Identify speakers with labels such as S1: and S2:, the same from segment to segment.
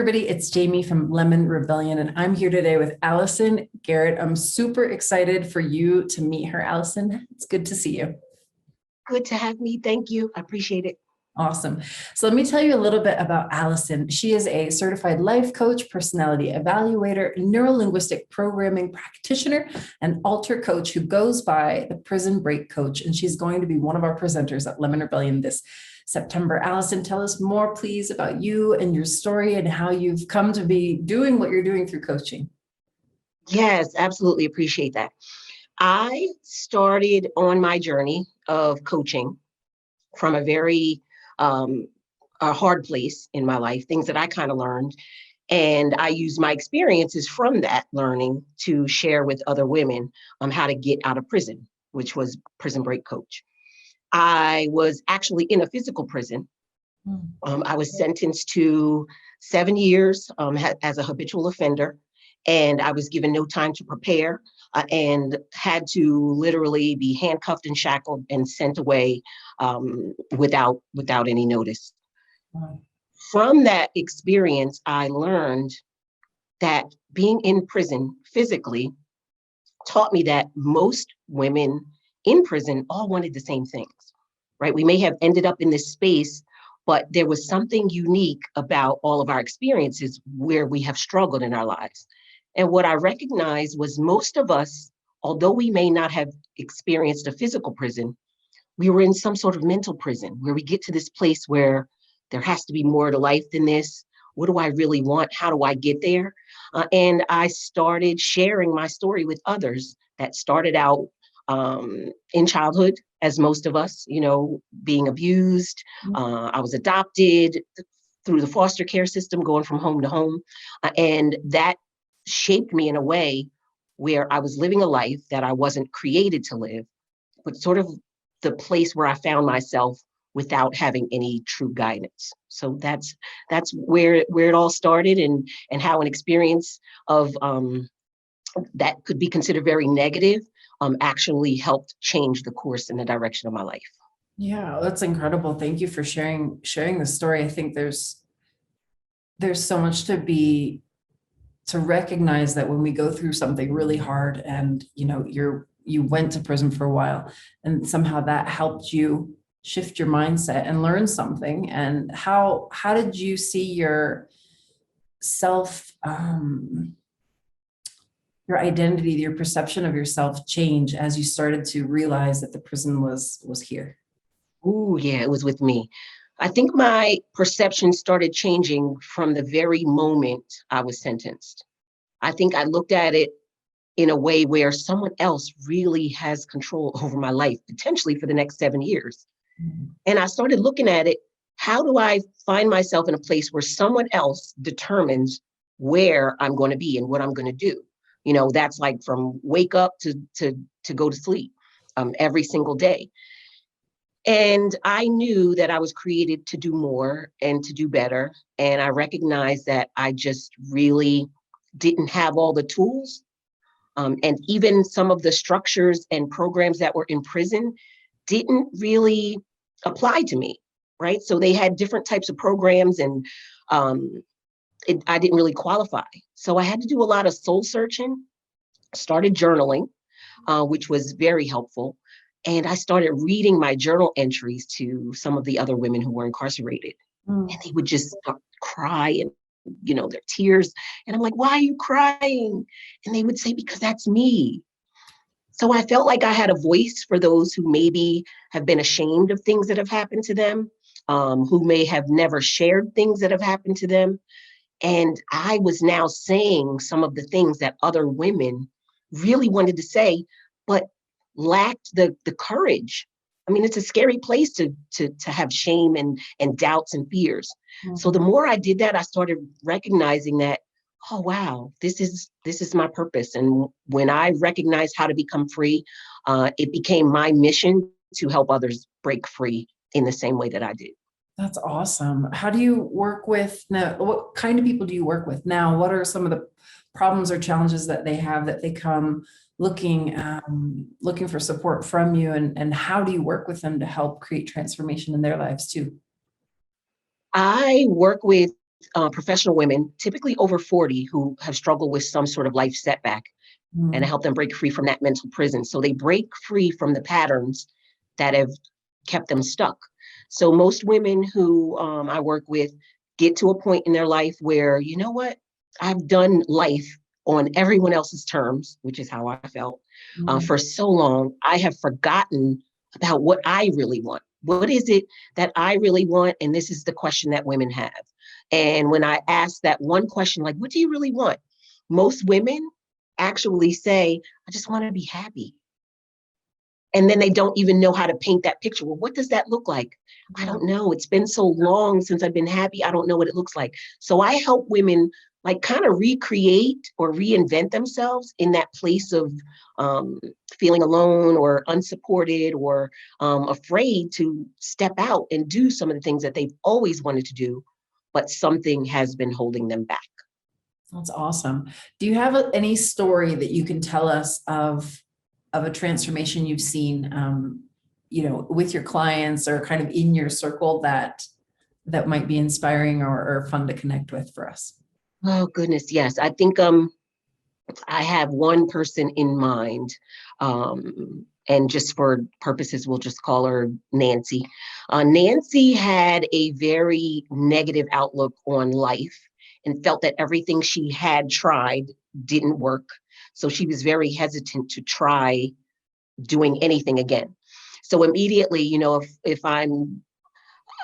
S1: everybody, it's Jamie from Lemon Rebellion, and I'm here today with Allison. Garrett, I'm super excited for you to meet her, Allison. It's good to see you.
S2: Good to have me. Thank you. I appreciate it.
S1: Awesome. So let me tell you a little bit about Allison. She is a certified life coach, personality evaluator, neuro-linguistic programming practitioner, and alter coach who goes by the Prison Break Coach. And she's going to be one of our presenters at Lemon Rebellion this September. Allison, tell us more, please, about you and your story and how you've come to be doing what you're doing through coaching.
S2: Yes, absolutely appreciate that. I started on my journey of coaching from a very a hard place in my life, things that I kind of learned. And I used my experiences from that learning to share with other women how to get out of prison, which was Prison Break Coach. I was actually in a physical prison. I was sentenced to 7 years as a habitual offender, and I was given no time to prepare and had to literally be handcuffed and shackled and sent away without any notice. From that experience, I learned that being in prison physically taught me that most women in prison all wanted the same things, right? We may have ended up in this space, but there was something unique about all of our experiences where we have struggled in our lives. And what I recognized was most of us, although we may not have experienced a physical prison, we were in some sort of mental prison where we get to this place where there has to be more to life than this. What do I really want? How do I get there? And I started sharing my story with others that started out in childhood, as most of us, being abused. I was adopted through the foster care system, going from home to home. And that shaped me in a way where I was living a life that I wasn't created to live, but sort of the place where I found myself without having any true guidance. So that's where it all started, and how an experience of that could be considered very negative actually helped change the course and the direction of my life.
S1: Yeah, that's incredible. Thank you for sharing the story. I think there's so much to recognize that when we go through something really hard and you went to prison for a while and somehow that helped you shift your mindset and learn something. And how did you see your self, your identity, your perception of yourself change as you started to realize that the prison was here?
S2: Oh, yeah, it was with me. I think my perception started changing from the very moment I was sentenced. I think I looked at it in a way where someone else really has control over my life, potentially for the next 7 years. And I started looking at it, how do I find myself in a place where someone else determines where I'm going to be and what I'm going to do? That's like from wake up to go to sleep every single day. And I knew that I was created to do more and to do better. And I recognized that I just really didn't have all the tools. And even some of the structures and programs that were in prison didn't really apply to me, right? So they had different types of programs, and I didn't really qualify. So I had to do a lot of soul searching, started journaling, which was very helpful. And I started reading my journal entries to some of the other women who were incarcerated. And they would just cry and, their tears. And I'm like, why are you crying? And they would say, because that's me. So I felt like I had a voice for those who maybe have been ashamed of things that have happened to them, who may have never shared things that have happened to them. And I was now saying some of the things that other women really wanted to say, but lacked the courage. I mean, it's a scary place to have shame and doubts and fears. Mm-hmm. So the more I did that, I started recognizing that, oh, wow, this is my purpose. And when I recognized how to become free, it became my mission to help others break free in the same way that I did.
S1: That's awesome. How do you work with now? What kind of people do you work with now? What are some of the problems or challenges that they have that they come looking for support from you? And how do you work with them to help create transformation in their lives too?
S2: I work with professional women, typically over 40, who have struggled with some sort of life setback, and I help them break free from that mental prison. So they break free from the patterns that have kept them stuck. So most women who I work with get to a point in their life where, you know what, I've done life on everyone else's terms, which is how I felt for so long. I have forgotten about what I really want. What is it that I really want? And this is the question that women have. And when I ask that one question, like, what do you really want? Most women actually say, I just want to be happy. And then they don't even know how to paint that picture. Well, what does that look like? I don't know. It's been so long since I've been happy. I don't know what it looks like. So I help women like kind of recreate or reinvent themselves in that place of feeling alone or unsupported or afraid to step out and do some of the things that they've always wanted to do, but something has been holding them back.
S1: That's awesome. Do you have any story that you can tell us of a transformation you've seen, with your clients or kind of in your circle that might be inspiring or fun to connect with for us?
S2: Oh, goodness. Yes. I think I have one person in mind. And just for purposes, we'll just call her Nancy. Nancy had a very negative outlook on life and felt that everything she had tried didn't work. So she was very hesitant to try doing anything again. So immediately, if I'm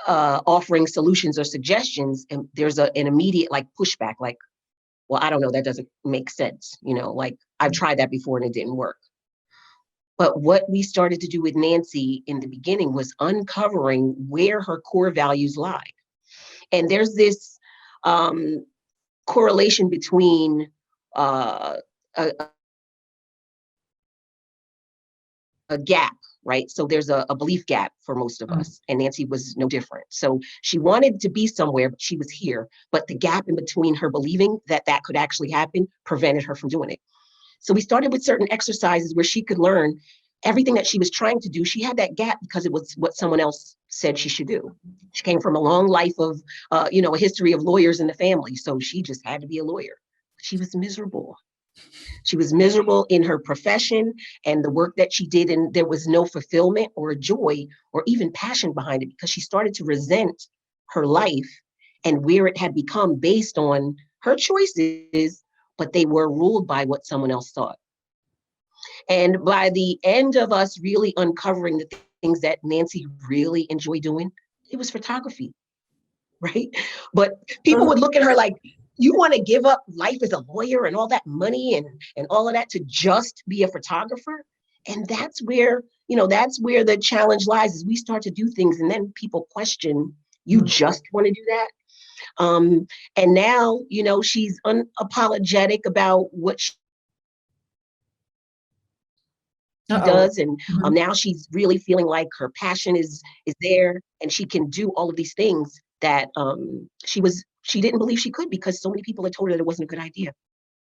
S2: offering solutions or suggestions, and there's an immediate like pushback, like, well, I don't know, that doesn't make sense. Like I've tried that before and it didn't work. But what we started to do with Nancy in the beginning was uncovering where her core values lie. And there's this correlation between a gap, right? So there's a belief gap for most of us, and Nancy was no different. So she wanted to be somewhere, but she was here. But the gap in between her believing that that could actually happen prevented her from doing it. So we started with certain exercises where she could learn everything that she was trying to do. She had that gap because it was what someone else said she should do. She came from a long life of, a history of lawyers in the family. So she just had to be a lawyer. She was miserable. She was miserable in her profession and the work that she did. And there was no fulfillment or joy or even passion behind it because she started to resent her life and where it had become based on her choices, but they were ruled by what someone else thought. And by the end of us really uncovering the things that Nancy really enjoyed doing, it was photography, right? But people would look at her like, you want to give up life as a lawyer and all that money and all of that to just be a photographer? And that's where the challenge lies, is we start to do things and then people question, you just want to do that? And now, she's unapologetic about what she does. And now she's really feeling like her passion is there and she can do all of these things that she didn't believe she could because so many people had told her that it wasn't a good idea.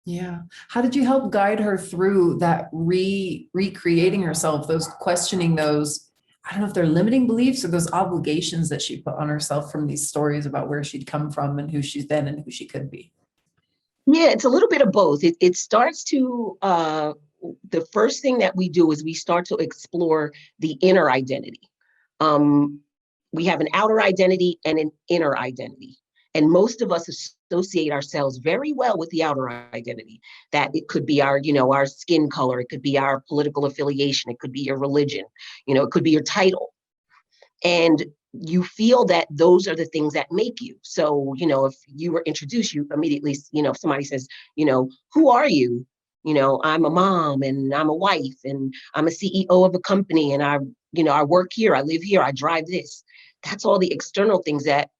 S1: Yeah. How did you help guide her through that recreating herself, questioning those, I don't know if they're limiting beliefs or those obligations that she put on herself from these stories about where she'd come from and who she's been and who she could be?
S2: Yeah, it's a little bit of both. It starts to, the first thing that we do is we start to explore the inner identity. We have an outer identity and an inner identity. And most of us associate ourselves very well with the outer identity, that it could be our skin color, it could be our political affiliation, it could be your religion, it could be your title. And you feel that those are the things that make you. So, if you were introduced, you immediately, if somebody says, who are you? I'm a mom and I'm a wife and I'm a CEO of a company and I work here, I live here, I drive this. That's all the external things that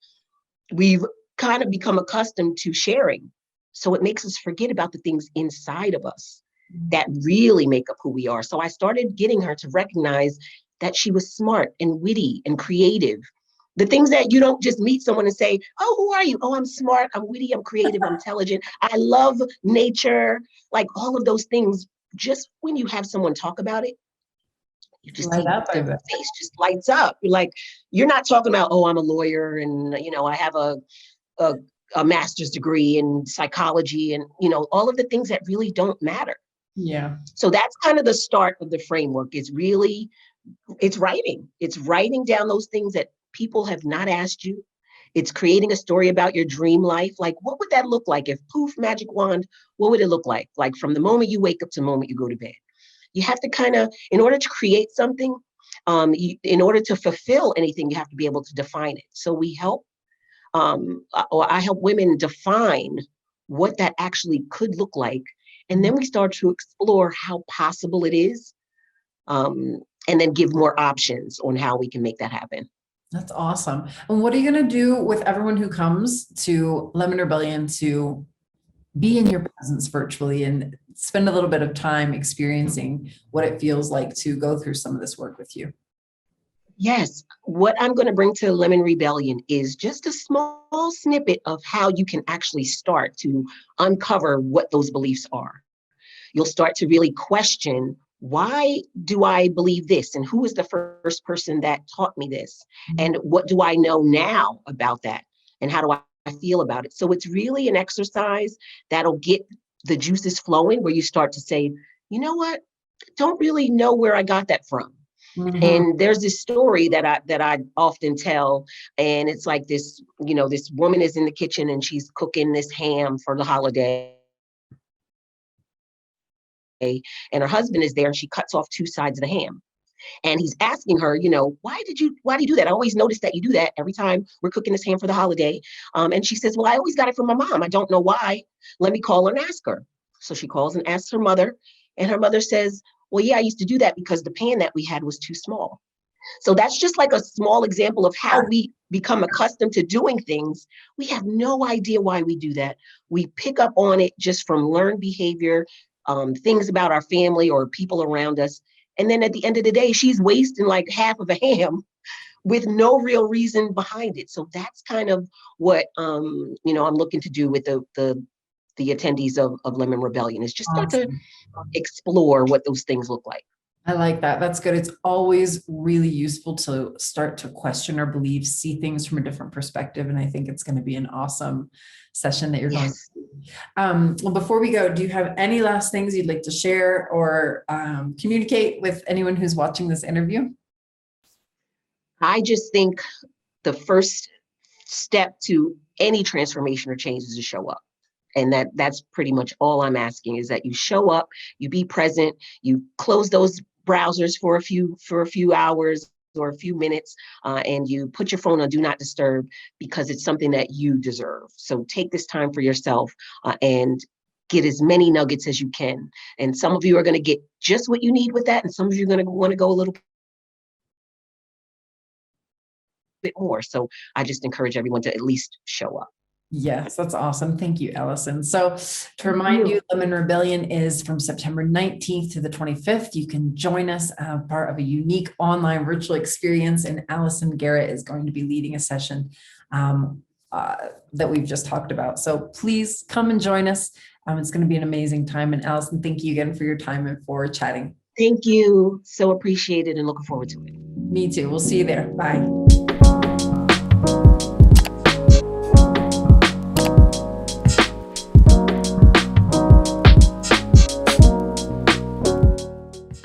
S2: we've kind of become accustomed to sharing. So it makes us forget about the things inside of us that really make up who we are. So I started getting her to recognize that she was smart and witty and creative. The things that you don't just meet someone and say, oh, who are you? Oh, I'm smart, I'm witty, I'm creative, I'm intelligent. I love nature, like all of those things. Just when you have someone talk about it, you just see their face just lights up. You're like, you're not talking about, oh, I'm a lawyer and, I have a a master's degree in psychology and, all of the things that really don't matter.
S1: Yeah.
S2: So that's kind of the start of the framework. It's writing. It's writing down those things that people have not asked you. It's creating a story about your dream life. Like, what would that look like if poof, magic wand, what would it look like? Like from the moment you wake up to the moment you go to bed. You have to kind of, in order to create something, in order to fulfill anything, you have to be able to define it. So we help, or I help women define what that actually could look like. And then we start to explore how possible it is, and then give more options on how we can make that happen.
S1: That's awesome. And what are you going to do with everyone who comes to Lemon Rebellion to be in your presence virtually and spend a little bit of time experiencing what it feels like to go through some of this work with you?
S2: Yes, what I'm going to bring to Lemon Rebellion is just a small snippet of how you can actually start to uncover what those beliefs are. You'll start to really question, why do I believe this? And who is the first person that taught me this? And what do I know now about that? And how do I feel about it? So it's really an exercise that'll get the juices flowing, where you start to say, you know what? Don't really know where I got that from.
S1: Mhm.
S2: And there's this story that I often tell, and it's like this, this woman is in the kitchen and she's cooking this ham for the holiday. And her husband is there and she cuts off two sides of the ham. And he's asking her, why do you do that? I always notice that you do that every time we're cooking this ham for the holiday. And she says, well, I always got it from my mom. I don't know why. Let me call her and ask her. So she calls and asks her mother. And her mother says, well, yeah, I used to do that because the pan that we had was too small. So that's just like a small example of how we become accustomed to doing things. We have no idea why we do that. We pick up on it just from learned behavior, things about our family or people around us. And then at the end of the day, she's wasting like half of a ham with no real reason behind it. So that's kind of what I'm looking to do with the attendees of Lemon Rebellion, is just start to explore what those things look like.
S1: I like that. That's good. It's always really useful to start to question our beliefs, see things from a different perspective. And I think it's going to be an awesome session that you're going to. Well, before we go, do you have any last things you'd like to share or communicate with anyone who's watching this interview?
S2: I just think the first step to any transformation or change is to show up. And that's pretty much all I'm asking, is that you show up, you be present, you close those browsers for a few hours or a few minutes, and you put your phone on do not disturb, because it's something that you deserve. So take this time for yourself, and get as many nuggets as you can. And some of you are going to get just what you need with that, and some of you are going to want to go a little bit more. So I just encourage everyone to at least show up.
S1: Yes, that's awesome. Thank you, Allison. So to remind you, Lemon Rebellion is from September 19th to the 25th. You can join us, part of a unique online virtual experience, and Allison Garrett is going to be leading a session that we've just talked about. So please come and join us. It's going to be an amazing time. And Allison, thank you again for your time and for chatting.
S2: Thank you. So appreciated and looking forward to it.
S1: Me too. We'll see you there. Bye.